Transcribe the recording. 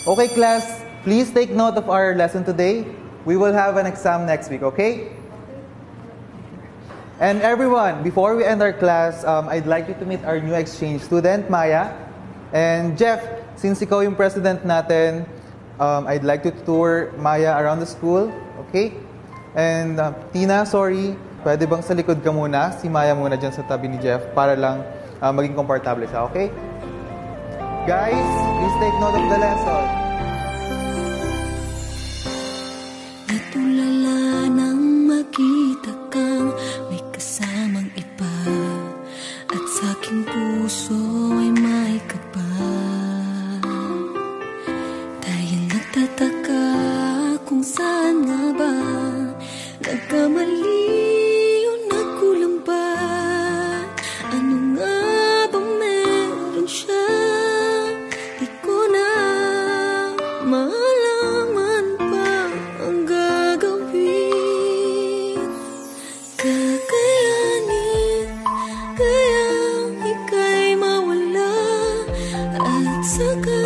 Okay, class, please take note of our lesson today. We will have an exam next week, okay? And everyone, before we end our class, I'd like you to meet our new exchange student, Maya. And Jeff, since ikaw yung president natin, I'd like to tour Maya around the school, okay? And Tina, sorry, pwede bang sa likod ka muna? Si Maya muna dyan sa tabi ni Jeff para lang maging komportable siya, okay? Guys, please take note of the lesson. Natulala nang makita kang may kasamang iba, at sa aking puso ay may kaba. Dahil nagtataka kung saan nga ba nagkamali o nagkulang ba. Ano nga bang meron siya? Di ko na malaman pa ang gagawin. Kakayanin kaya ika'y mawala at saka